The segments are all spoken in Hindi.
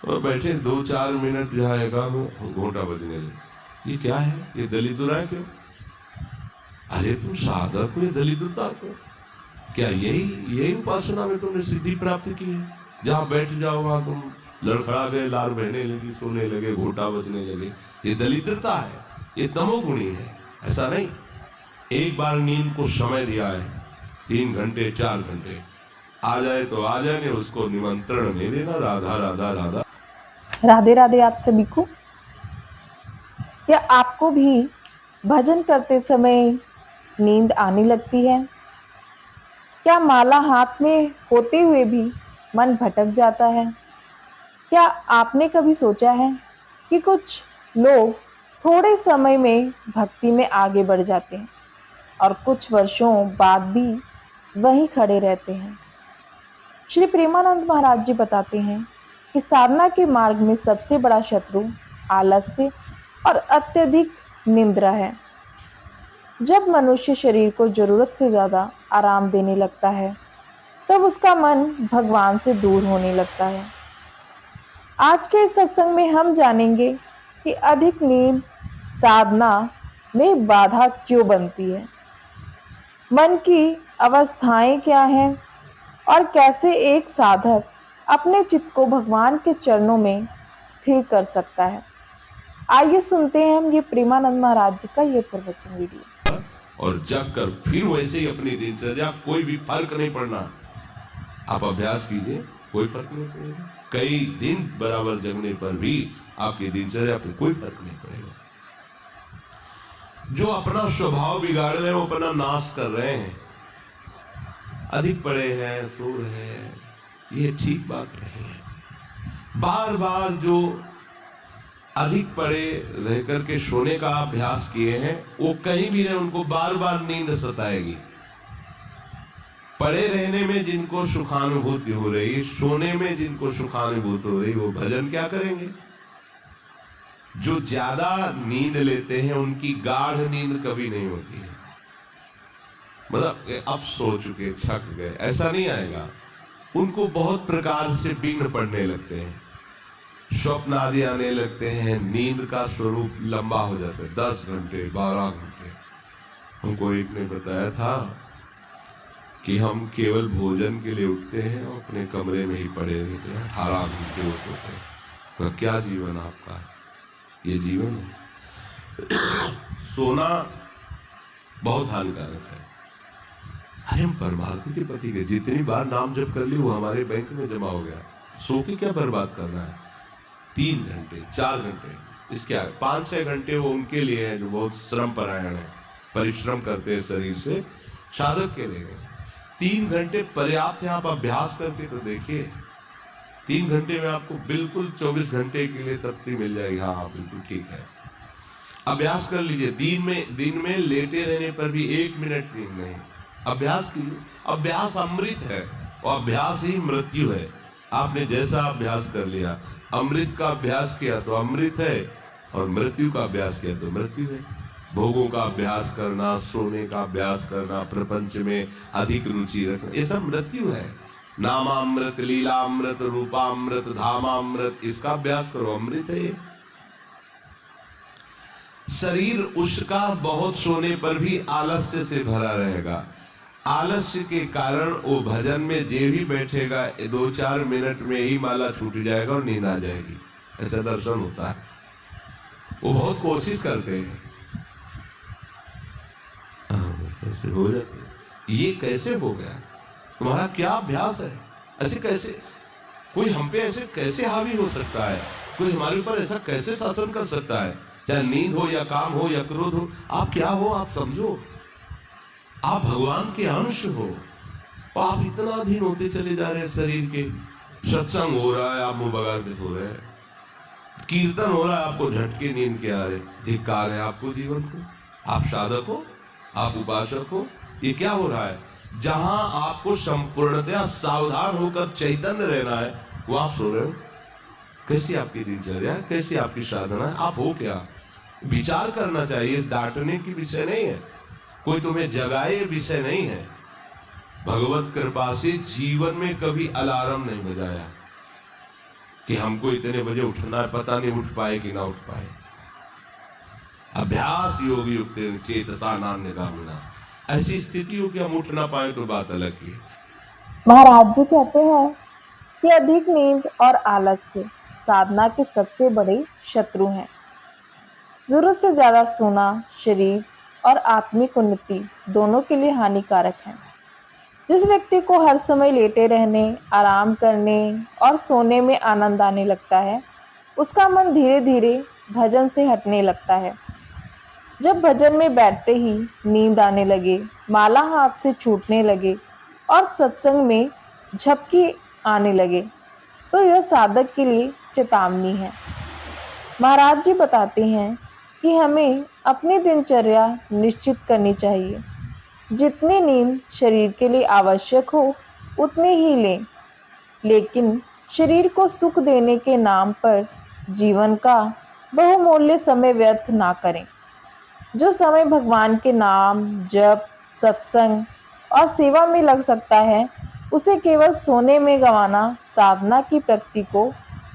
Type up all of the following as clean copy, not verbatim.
और बैठे 2-4 मिनट जाएगा घोंटा बजने लगे। ये क्या है? ये दलिदुरा है क्यों? अरे तुम साधक हो, ये दलिदुरता क्यों? क्या यही उपासना में तुमने सिद्धि प्राप्त की है? जहां बैठ जाओ वहां तुम लड़खड़ा गए, लार बहने लगी, सोने लगे, घोटा बजने लगे। ये दलिद्रता है, ये तमोगुणी है। ऐसा नहीं। एक बार नींद को समय दिया है, 3 घंटे 4 घंटे, आ जाए तो आ जाए, नहीं उसको निमंत्रण नहीं देना। राधा राधा राधा। राधे राधे आप सभी को। क्या आपको भी भजन करते समय नींद आने लगती है? क्या माला हाथ में होते हुए भी मन भटक जाता है? क्या आपने कभी सोचा है कि कुछ लोग थोड़े समय में भक्ति में आगे बढ़ जाते हैं और कुछ वर्षों बाद भी वहीं खड़े रहते हैं? श्री प्रेमानंद महाराज जी बताते हैं कि साधना के मार्ग में सबसे बड़ा शत्रु आलस्य और अत्यधिक निंद्रा है। जब मनुष्य शरीर को जरूरत से ज्यादा आराम देने लगता है, तब उसका मन भगवान से दूर होने लगता है। आज के इस सत्संग में हम जानेंगे कि अधिक नींद साधना में बाधा क्यों बनती है, मन की अवस्थाएं क्या हैं और कैसे एक साधक अपने चित्त को भगवान के चरणों में स्थिर कर सकता है। आइए सुनते हैं हम ये प्रेमानंद महाराज जी का ये प्रवचन वीडियो। और जग कर फिर वैसे ही अपनी दिनचर्या, कोई भी फर्क नहीं पड़ना। आप अभ्यास कीजिए, कोई फर्क नहीं पड़ेगा। कई दिन बराबर जगने पर भी आपकी दिनचर्या पे कोई फर्क नहीं पड़ेगा। जो अपना स्वभाव बिगाड़ रहे हैं वो अपना नाश कर रहे हैं। अधिक पड़े हैं, सो रहे हैं, ये ठीक बात नहीं है। बार बार जो अधिक पड़े रह करके सोने का अभ्यास किए हैं, वो कहीं भी रहे, उनको बार बार नींद सताएगी। पड़े रहने में जिनको सुखानुभूति हो रही, सोने में जिनको सुखानुभूति हो रही, वो भजन क्या करेंगे? जो ज्यादा नींद लेते हैं उनकी गाढ़ नींद कभी नहीं होती है। मतलब अब सो चुके, थक गए, ऐसा नहीं आएगा। उनको बहुत प्रकार से विघ्न पड़ने लगते हैं, स्वप्न आदि आने लगते हैं, नींद का स्वरूप लंबा हो जाता है, 10 घंटे 12 घंटे। हमको एक ने बताया था कि हम केवल भोजन के लिए उठते हैं और अपने कमरे में ही पड़े रहते हैं, 18 घंटे वो सोते हैं। क्या जीवन आपका है? ये जीवन है? सोना बहुत हानिकारक है। अरे हम परमार्थी के पति के जितनी बार नाम जप कर ली वो हमारे बैंक में जमा हो गया। सो के क्या बर्बाद करना है? 3 घंटे 4 घंटे, इसके आगे 5-6 घंटे वो उनके लिए है जो बहुत श्रम परायण है, परिश्रम करते हैं शरीर से, साधक के लिए 3 घंटे पर्याप्त है। आप अभ्यास करके तो देखिए, 3 घंटे में आपको बिल्कुल 24 घंटे के लिए तृप्ति मिल जाएगी। हाँ बिल्कुल ठीक है, अभ्यास कर लीजिए। दिन में लेटे रहने पर भी 1 मिनट नींद नहीं, अभ्यास कीजिए। अभ्यास अमृत है और अभ्यास ही मृत्यु है। आपने जैसा अभ्यास कर लिया, अमृत का अभ्यास किया तो अमृत है, और मृत्यु का अभ्यास किया तो मृत्यु है। भोगों का अभ्यास करना, सोने का अभ्यास करना, प्रपंच में अधिक रुचि रखना, ये सब मृत्यु है। नामामृत, लीलामृत, रूपामृत, धामामृत, इसका अभ्यास करो, अमृत है ये। शरीर उसका बहुत सोने पर भी आलस्य से भरा रहेगा। आलस्य के कारण वो भजन में जे भी बैठेगा 2-4 मिनट में ही माला छूट जाएगा और नींद आ जाएगी। ऐसा दर्शन होता है। वो बहुत कोशिश करते हैं, ऐसे हो जाते। ये कैसे हो गया? तुम्हारा क्या अभ्यास है? ऐसे कैसे कोई हम पे ऐसे कैसे हावी हो सकता है? कोई हमारे ऊपर ऐसा कैसे शासन कर सकता है? चाहे नींद हो या काम हो या क्रोध हो, आप क्या हो आप समझो। आप भगवान के अंश हो, आप इतना अधीन होते चले जा रहे हैं शरीर के। सत्संग हो रहा है, आप मुंह बगाड़ के सो रहे हैं। कीर्तन हो रहा है, आपको झटके नींद के आ रहे, धिक्कार है आपको जीवन को। आप साधक हो, आप उपासक हो, ये क्या हो रहा है? जहां आपको संपूर्णतया सावधान होकर चैतन्य रहना है, वो आप सो रहे हो। कैसी आपकी दिनचर्या, कैसी आपकी साधना है? आप हो क्या? विचार करना चाहिए। डांटने की विषय नहीं है, कोई तुम्हें जगाए विषय नहीं है। भगवत कृपा से जीवन में कभी अलार्म नहीं बजाया, कि हमको इतने बजे उठना है, पता नहीं उठ पाए कि ना उठ पाए। अभ्यास योग युक्त चेतसा नान्यगामिना, ऐसी स्थिति हो कि हम उठ ना पाए तो बात अलग की है। महाराज जी कहते हैं कि अधिक नींद और आलस्य साधना के सबसे बड़े शत्रु हैं। जरूरत से ज्यादा सोना शरीर और आत्मिक उन्नति दोनों के लिए हानिकारक है। जिस व्यक्ति को हर समय लेटे रहने, आराम करने और सोने में आनंद आने लगता है, उसका मन धीरे धीरे भजन से हटने लगता है। जब भजन में बैठते ही नींद आने लगे, माला हाथ से छूटने लगे और सत्संग में झपकी आने लगे, तो यह साधक के लिए चेतावनी है। महाराज जी बताते हैं कि हमें अपनी दिनचर्या निश्चित करनी चाहिए। जितनी नींद शरीर के लिए आवश्यक हो उतनी ही लें, लेकिन शरीर को सुख देने के नाम पर जीवन का बहुमूल्य समय व्यर्थ ना करें। जो समय भगवान के नाम, जप, सत्संग और सेवा में लग सकता है, उसे केवल सोने में गंवाना साधना की प्रगति को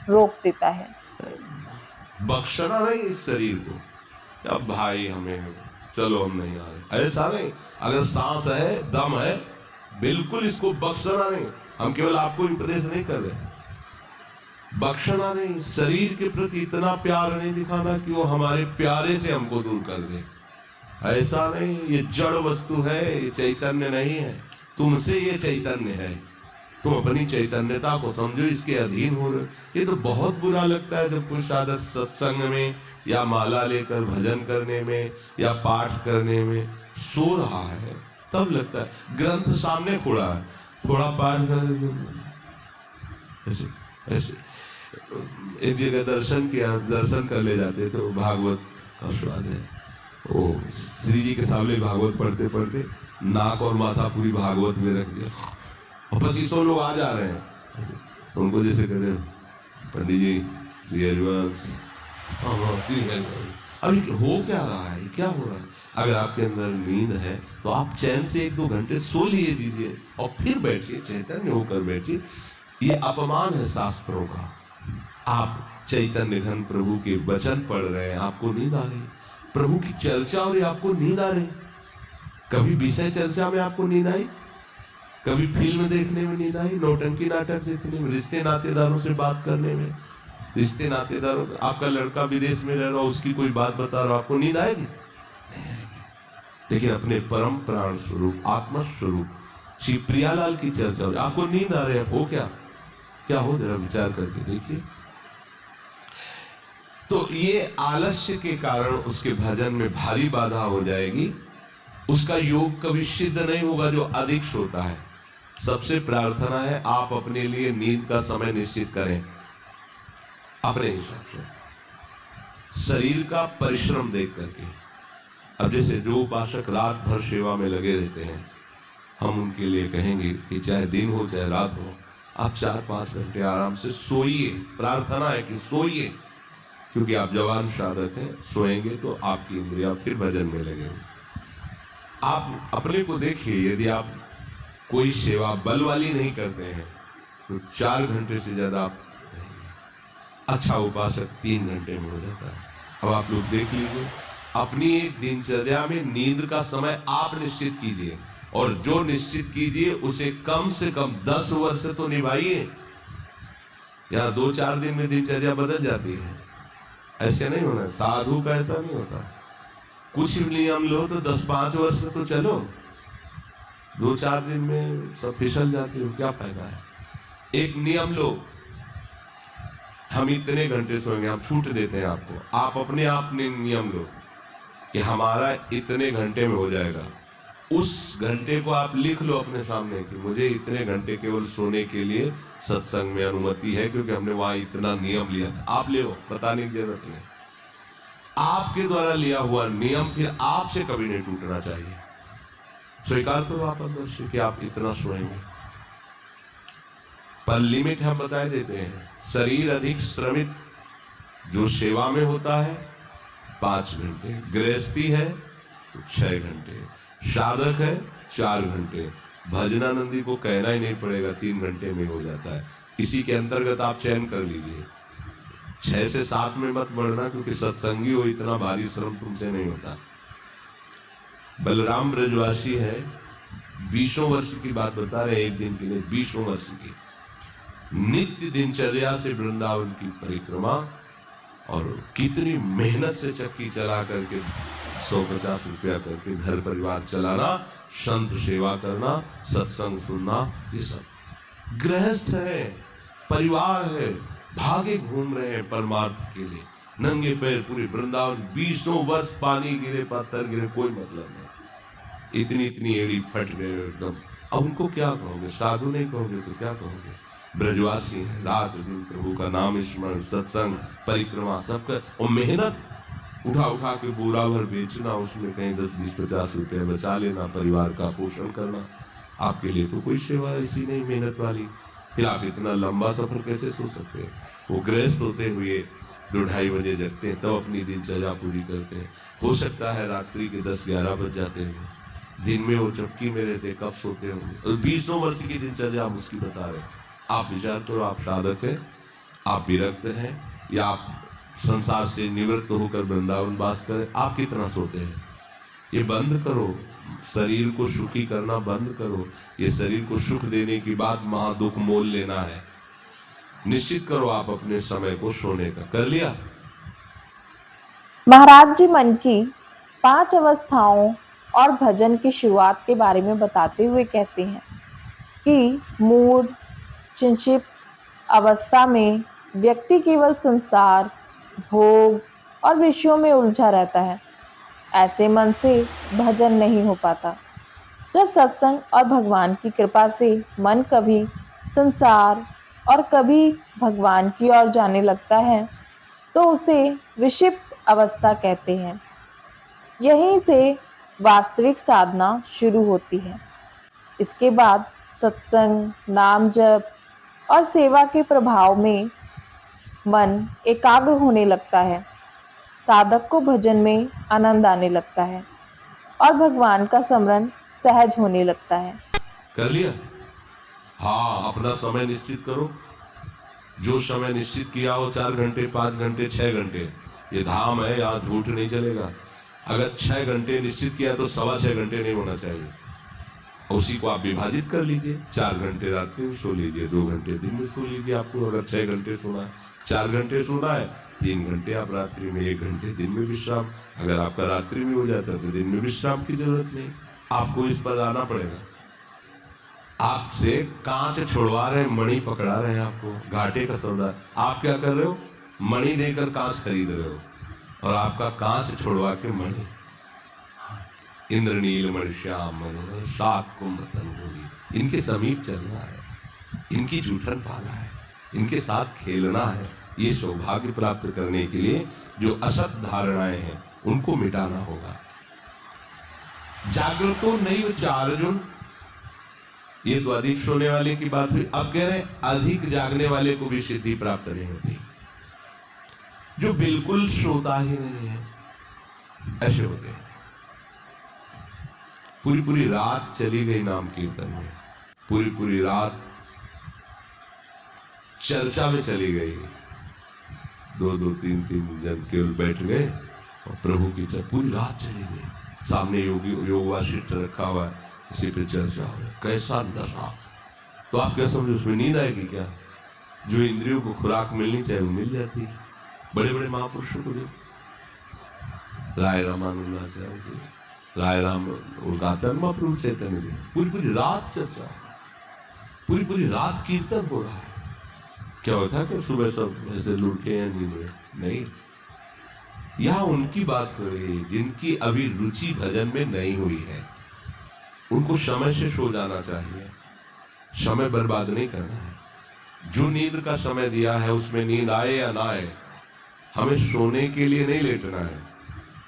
रोक देता है। बख्शना नहीं इस शरीर को, अब भाई हमें चलो हम नहीं आ रहे, ऐसा नहीं। अगर सांस है, दम है, बिल्कुल इसको बख्शना नहीं। हम केवल आपको उपदेश नहीं कर रहे, बख्शना नहीं। शरीर के प्रति इतना प्यार नहीं दिखाना कि वो हमारे प्यारे से हमको दूर कर दे, ऐसा नहीं। ये जड़ वस्तु है, ये चैतन्य नहीं है। तुमसे ये चैतन्य है, तुम अपनी चैतन्यता को समझो, इसके अधीन हो रहे। ये तो बहुत बुरा लगता है जब कोई साधक सत्संग में या माला लेकर भजन करने में या पाठ करने में सो रहा है, तब लगता है। ग्रंथ सामने खुला है, थोड़ा पाठ कर, ऐसे ऐसे। एक जगह दर्शन किया, दर्शन कर ले जाते तो भागवत का स्वाद है। ओ श्री जी के सामने भागवत पढ़ते पढ़ते नाक और माथा पूरी भागवत में रख दिया, और 2500 लोग आ जा रहे हैं ऐसे। तो उनको जैसे कह रहे पंडित जी श्री हरिवंश, अभी हो क्या रहा है, क्या हो रहा है? अगर आपके अंदर नींद है तो आप चैन से 1-2 घंटे सो लिए दीजिए और फिर बैठिए, चैतन्य होकर बैठिए। ये अपमान है शास्त्रों का। आप चैतन्य घन प्रभु के वचन पढ़ रहे हैं, आपको नींद आ रही, प्रभु की चर्चा हो रही, आपको नींद आ रही। कभी विषय चर्चा में आपको नींद आई? कभी फिल्म देखने में नींद आई? नौटंकी नाटक देखने में, रिश्ते नातेदारों से बात करने में, रिश्ते नातेदारों, आपका लड़का विदेश में रह रहा, उसकी कोई बात बता रहा, आपको नींद आएगी? नहीं आएगी। लेकिन अपने परम प्राण स्वरूप आत्मा स्वरूप श्री प्रियालाल की चर्चा हो, आपको नींद आ रही है, हो क्या हो, जरा विचार करके देखिए। तो ये आलस्य के कारण उसके भजन में भारी बाधा हो जाएगी, उसका योग कभी सिद्ध नहीं होगा जो अधिक सोता है। सबसे प्रार्थना है आप अपने लिए नींद का समय निश्चित करें अपने हिसाब से, शरीर का परिश्रम देख करके। अब जैसे जो उपासक रात भर सेवा में लगे रहते हैं, हम उनके लिए कहेंगे कि चाहे दिन हो चाहे रात हो, आप 4-5 घंटे आराम से सोइए। प्रार्थना है कि सोइए, क्योंकि आप जवान साधक हैं, सोएंगे तो आपकी इंद्रियां फिर भजन में लगेंगी। आप अपने को देखिए, यदि आप कोई सेवा बल वाली नहीं करते हैं तो 4 घंटे से ज्यादा आप नहीं। अच्छा उपासक 3 घंटे में हो जाता है। अब आप लोग देख लीजिए, अपनी दिनचर्या में नींद का समय आप निश्चित कीजिए, और जो निश्चित कीजिए उसे कम से कम 10 वर्ष तो निभाइए। या 2-4 दिन में दिनचर्या बदल जाती है, ऐसे नहीं होना। साधु का ऐसा नहीं होता, कुछ नियम लो तो 10-5 वर्ष तो चलो, 2-4 दिन में सब फिसल जाती हो, क्या फायदा है? एक नियम लो, हम इतने घंटे सोएंगे, हम छूट देते हैं आपको। आप अपने आप ने नियम लो कि हमारा इतने घंटे में हो जाएगा। उस घंटे को आप लिख लो अपने सामने कि मुझे इतने घंटे केवल सोने के लिए सत्संग में अनुमति है, क्योंकि हमने वहां इतना नियम लिया था। आप ले लो, बताने की जरूरत नहीं। आपके द्वारा लिया हुआ नियम फिर आपसे कभी नहीं टूटना चाहिए। स्वीकार करो आप अंदर से कि आप इतना सोएंगे, पर लिमिट हम बताए देते हैं। शरीर अधिक श्रमित जो सेवा में होता है 5 घंटे, गृहस्थी है तो 6 घंटे, साधक है 4 घंटे, भजनानंदी को कहना ही नहीं पड़ेगा, 3 घंटे में हो जाता है। इसी के अंतर्गत आप चयन कर लीजिए। 6 से 7 में मत बढ़ना, क्योंकि सत्संगी हो इतना भारी श्रम तुमसे नहीं होता। बलराम ब्रजवासी है, 20 वर्ष की बात बता रहे, एक दिन के लिए 20 वर्ष की नित्य दिनचर्या से वृंदावन की परिक्रमा, और कितनी मेहनत से चक्की चला करके 150 रुपया करके घर परिवार चलाना, संत सेवा करना, सत्संग सुनना, ये सब गृहस्थ है, परिवार है, भागे घूम रहे हैं परमार्थ के लिए, नंगे पैर पूरे वृंदावन 20 वर्ष, पानी गिरे पत्थर गिरे कोई मतलब नहीं, इतनी इतनी एड़ी फट गए एकदम। अब उनको क्या कहोगे? साधु नहीं कहोगे तो क्या कहोगे? ब्रजवासी है, रात दिन प्रभु का नाम स्मरण, सत्संग, परिक्रमा सब कर, और मेहनत उठा उठा के बोरा भर बेचना, उसमें कहीं 10, 20, 50 रुपए बचा लेना, परिवार का पोषण करना। आपके लिए तो कोई सेवा ऐसी नहीं मेहनत वाली, फिर आप इतना लंबा सफर कैसे सो सकते हैं? वो गृहस्थ होते हुए 2-2:30 बजे जगते हैं, तब अपनी दिनचर्या पूरी करते हैं। हो सकता है रात्रि के 10-11 बज जाते हैं, दिन में वो चक्की में रहते, कब सोते होंगे? 20 वर्ष की दिनचर्या हम उसकी बता रहे हैं। आप विचार करो, आप साधक हैं, आप विरक्त हैं, या आप संसार से निवृत्त होकर वृंदावन वास करें, आप कितना सोते हैं? ये बंद करो, शरीर को सुखी करना बंद करो। ये शरीर को सुख देने की बात महादुख मोल लेना है। निश्चित करो आप अपने समय को सोने का। कर लिया? महाराज जी मन की 5 अवस्थाओं और भजन की शुरुआत के बारे में बताते हुए कहते हैं कि मूड संक्षिप्त अवस्था में व्यक्ति केवल संसार, भोग और विषयों में उलझा रहता है। ऐसे मन से भजन नहीं हो पाता। जब सत्संग और भगवान की कृपा से मन कभी संसार और कभी भगवान की ओर जाने लगता है, तो उसे विक्षिप्त अवस्था कहते हैं। यहीं से वास्तविक साधना शुरू होती है। इसके बाद सत्संग, नाम जप और सेवा के प्रभाव में मन एकाग्र होने लगता है। साधक को भजन में आनंद आने लगता है और भगवान का स्मरण सहज होने लगता है। कर लिया? हाँ, अपना समय निश्चित करो। जो समय निश्चित किया हो, 4 घंटे, 5 घंटे, 6 घंटे, ये धाम है, यहाँ झूठ नहीं चलेगा। अगर 6 घंटे निश्चित किया तो 6.25 घंटे नहीं होना चाहिए। उसी को आप विभाजित कर लीजिए। 4 घंटे रात्रि में सो लीजिए, 2 घंटे दिन में सो लीजिए। आपको अगर 6 घंटे सोना है, 4 घंटे सोना है, 3 घंटे आप रात्रि में, 1 घंटे दिन में विश्राम। अगर आपका रात्रि में हो जाता है तो दिन में विश्राम की जरूरत नहीं। आपको इस पर आना पड़ेगा। आपसे कांच छोड़वा रहे हैं, मणि पकड़ा रहे हैं आपको, घाटे का सौदा। आप क्या कर रहे हो? मणि देकर कांच खरीद रहे हो, और आपका कांच छोड़वा के मणि। इंद्रनील मणि श्याम मनोहर 7 कुंभ तनगोरी, इनके समीप चलना है, इनकी जूठन पाना है, इनके साथ खेलना है। ये सौभाग्य प्राप्त करने के लिए जो असत धारणाएं हैं उनको मिटाना होगा। जागृतो नहीं चार्जुन, ये तो अधिक सोने वाले की बात हुई। अब कह रहे हैं अधिक जागने वाले को भी सिद्धि प्राप्त नहीं होती। जो बिल्कुल सोता ही नहीं है, ऐसे होते हैं। पूरी पूरी रात चली गई नाम कीर्तन में, पूरी पूरी रात चर्चा में चली गई। 2-2, 3-3 जन केवल बैठ गए और प्रभु की चर्चा पूरी रात चली गई। सामने योग वासिष्ठ रखा हुआ है, उसी पे चर्चा हो रही। कैसा नशा! तो आप क्या समझो, उसमें नींद आएगी क्या? जो इंद्रियों को खुराक मिलनी चाहिए वो मिल जाती है। बड़े बड़े महापुरुषों को देखो, राय रामानंदाचार्य जी, राय राम महाप्रभु चैतन्य जी, पूरी पूरी रात चर्चा, पूरी पूरी रात कीर्तन हो रहा है। क्या होता है कि सुबह सब ऐसे लुढ़के हैं नींद में? नहीं। यहाँ उनकी बात हो रही है जिनकी अभी रुचि भजन में नहीं हुई है। उनको समय से सो जाना चाहिए, समय बर्बाद नहीं करना है। जो नींद का समय दिया है उसमें नींद आए या ना आए, हमें सोने के लिए नहीं लेटना है।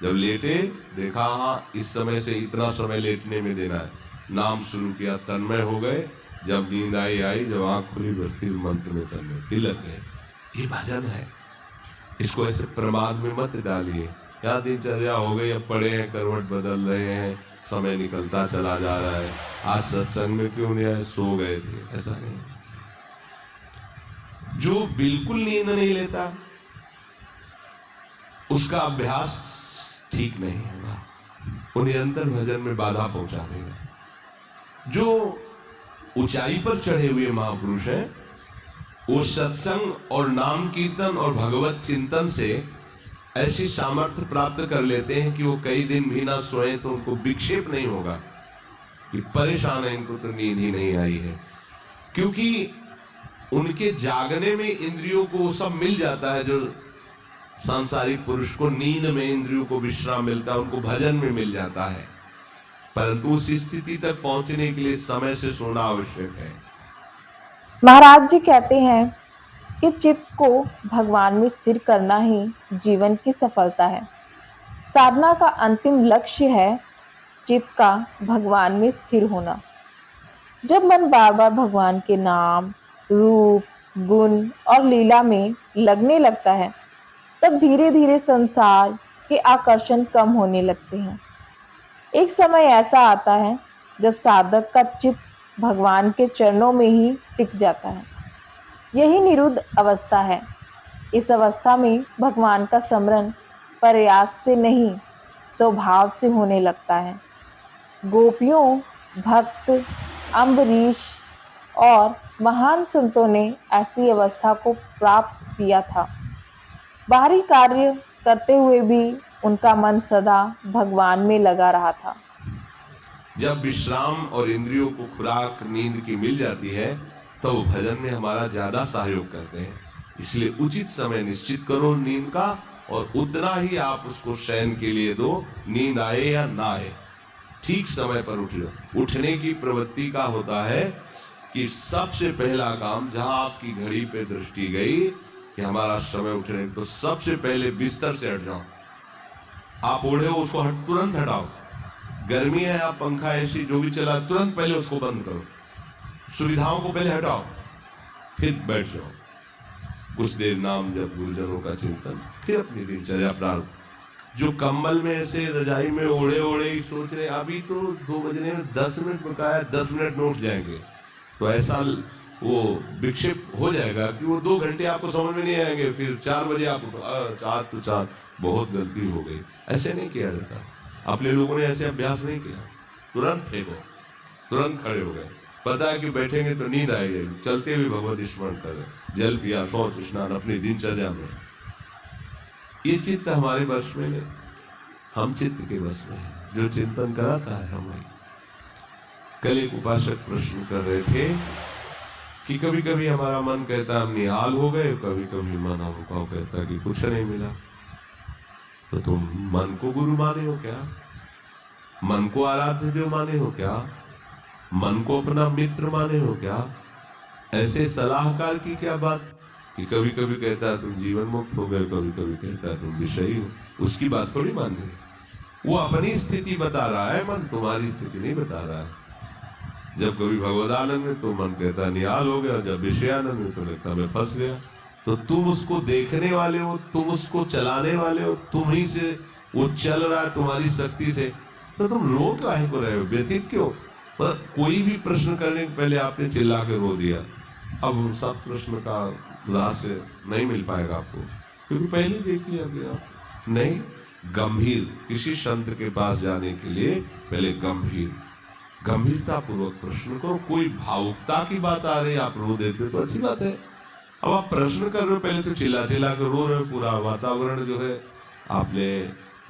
जब लेटे देखा हाँ इस समय से इतना समय लेटने में देना है, नाम शुरू किया, तन्मय हो गए। जब नींद आई, जब आँख खुली बस फिर मंत्र में तन्मय, फिर लग गए। ये भजन है। इसको ऐसे प्रमाद में मत डालिए। क्या दिनचर्या हो गई, अब पड़े हैं, करवट बदल रहे हैं, समय निकलता चला जा रहा है, आज सत्संग में क्यों नहीं आए, सो गए थे, ऐसा नहीं। जो बिल्कुल नींद नहीं लेता उसका अभ्यास ठीक नहीं होगा, वो निरंतर भजन में बाधा पहुंचा देगा। जो ऊंचाई पर चढ़े हुए महापुरुष हैं वो सत्संग और नाम कीर्तन और भगवत चिंतन से ऐसी सामर्थ्य प्राप्त कर लेते हैं कि वो कई दिन भी ना सोए तो उनको विक्षेप नहीं होगा कि परेशान है, इनको तो नींद ही नहीं आई है, क्योंकि उनके जागने में इंद्रियों को सब मिल जाता है। जो सांसारिक पुरुष को नींद में इंद्रियों को विश्राम मिलता है, उनको भजन में मिल जाता है, परंतु उस स्थिति तक पहुंचने के लिए समय से सोना आवश्यक है। महाराज जी कहते हैं कि चित्त को भगवान में स्थिर करना ही जीवन की सफलता है। साधना का अंतिम लक्ष्य है चित्त का भगवान में स्थिर होना। जब मन बार बार भगवान के नाम, रूप, गुण और लीला में लगने लगता है, तब धीरे धीरे संसार के आकर्षण कम होने लगते हैं। एक समय ऐसा आता है जब साधक का चित्त भगवान के चरणों में ही टिक जाता है। यही निरुद्ध अवस्था है। इस अवस्था में भगवान का स्मरण प्रयास से नहीं, स्वभाव से होने लगता है। गोपियों, भक्त, अम्बरीश और महान संतों ने ऐसी अवस्था को प्राप्त किया था। बाहरी कार्य करते हुए भी उनका मन सदा भगवान में लगा रहा था। जब विश्राम और इंद्रियों को खुराक नींद की मिल जाती है तो भजन में हमारा ज्यादा सहयोग करते हैं। इसलिए उचित समय निश्चित करो नींद का, और उतना ही आप उसको शयन के लिए दो, नींद आए या ना आए, ठीक समय पर उठो। उठने की प्रवृत्ति का होता है कि सबसे पहला काम, जहां आपकी घड़ी पे दृष्टि गई कि हमारा समय उठने, तो सबसे पहले बिस्तर से हट जाओ। आप ओढ़े हो उसको तुरंत हटाओ। गर्मी है, आप पंखा एसी जो भी चला, तुरंत पहले उसको बंद करो। सुविधाओं को पहले हटाओ, फिर बैठ जाओ। कुछ देर नाम जप, गुरुजनों का चिंतन, फिर अपनी दिनचर्या प्रारंभ। जो कंबल में ऐसे रजाई में ओढ़े ओढ़े ही सोच रहे अभी तो 2 बजने में 10 मिनट बकाया, 10 मिनट में उठ जाएंगे, तो ऐसा वो विक्षेप हो जाएगा कि वो 2 घंटे आपको समझ में नहीं आएंगे। फिर 4 बजे आप उठो, 4 तो 4, बहुत गलती हो गई। ऐसे नहीं किया जाता। अपने लोगों ने ऐसे अभ्यास नहीं किया। तुरंत फेंको, तुरंत खड़े हो गए। पता है कि बैठेंगे तो नींद आएगी, चलते हुए भगवत स्मरण करें, जल पिया, शौच स्नान अपनी दिनचर्या में। ये चित्त हमारे वश में नहीं, हम चित्त के वश में हैं, जो चिंतन कराता है हमें। कल एक उपासक प्रश्न कर रहे थे कि कभी कभी हमारा मन कहता हम निहाल हो गए, कभी कभी मन हमको कहता कि कुछ नहीं मिला। तो तुम मन को गुरु माने हो क्या? मन को आराध्य देव माने हो क्या? मन को अपना मित्र माने हो क्या? ऐसे सलाहकार की क्या बात कि कभी कभी कहता है तुम जीवन मुक्त हो गए, कभी कभी कहता है तुम विषयी हो। उसकी बात थोड़ी माननी, वो अपनी स्थिति बता रहा है, मन तुम्हारी स्थिति नहीं बता रहा है। जब कभी भगवदानंद में तो मन कहता निहाल हो गया, जब विषयानंद में तो लगता मैं फंस गया। तो तुम उसको देखने वाले हो, तुम उसको चलाने वाले हो, तुम ही से वो चल रहा है तुम्हारी शक्ति से, तो तुम रो काहे को रहे हो, व्यथित क्यों? पर कोई भी प्रश्न करने के पहले आपने चिल्ला के रो दिया। अब सब प्रश्न का रहस्य नहीं मिल पाएगा आपको, क्योंकि पहले देख लिया गया। नहीं, गंभीर, किसी संत के पास जाने के लिए पहले गंभीरता पूर्वक प्रश्न करो। कोई भावुकता की बात आ रही, आप रो देते तो अच्छी बात है। अब आप प्रश्न कर रहे हो, पहले तो चिल्ला चिल्ला कर रो रहे हो, पूरा वातावरण जो है आपने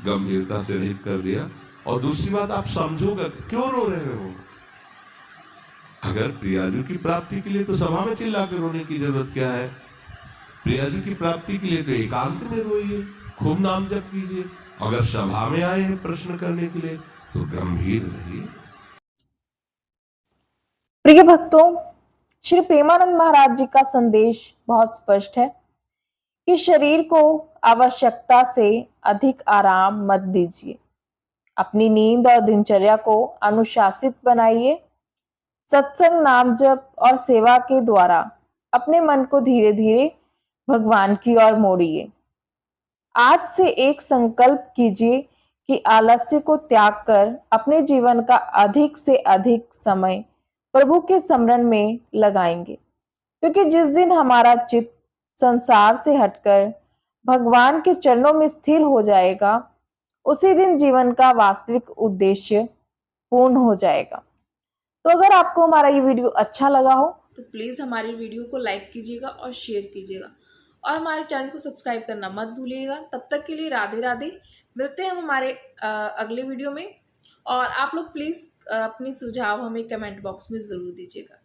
गंभीरता से रहित कर दिया। और दूसरी बात, आप समझोगे क्यों रो रहे हो। अगर प्रियाजू की प्राप्ति के लिए तो सभा में चिल्ला कर रोने की जरूरत क्या है? प्रियाजू की प्राप्ति के लिए तो एकांत में रोइए, खूब नाम जप कीजिए। अगर सभा में आए हैं प्रश्न करने के लिए तो गंभीर रहिए। प्रिय भक्तों, श्री प्रेमानंद महाराज जी का संदेश बहुत स्पष्ट है कि शरीर को आवश्यकता से अधिक आराम मत दीजिए। अपनी नींद और दिनचर्या को अनुशासित बनाइए। सत्संग, नाम जप और सेवा के द्वारा अपने मन को धीरे धीरे भगवान की ओर मोड़िए। आज से एक संकल्प कीजिए कि आलस्य को त्याग कर अपने जीवन का अधिक से अधिक समय प्रभु के स्मरण में लगाएंगे, क्योंकि जिस दिन हमारा चित्त संसार से हटकर भगवान के चरणों में स्थिर हो जाएगा, उसी दिन जीवन का वास्तविक उद्देश्य पूर्ण हो जाएगा। तो अगर आपको हमारा ये वीडियो अच्छा लगा हो तो प्लीज़ हमारी वीडियो को लाइक कीजिएगा और शेयर कीजिएगा और हमारे चैनल को सब्सक्राइब करना मत भूलिएगा। तब तक के लिए राधे राधे। मिलते हैं हम हमारे अगले वीडियो में। और आप लोग प्लीज़ अपनी सुझाव हमें कमेंट बॉक्स में ज़रूर दीजिएगा।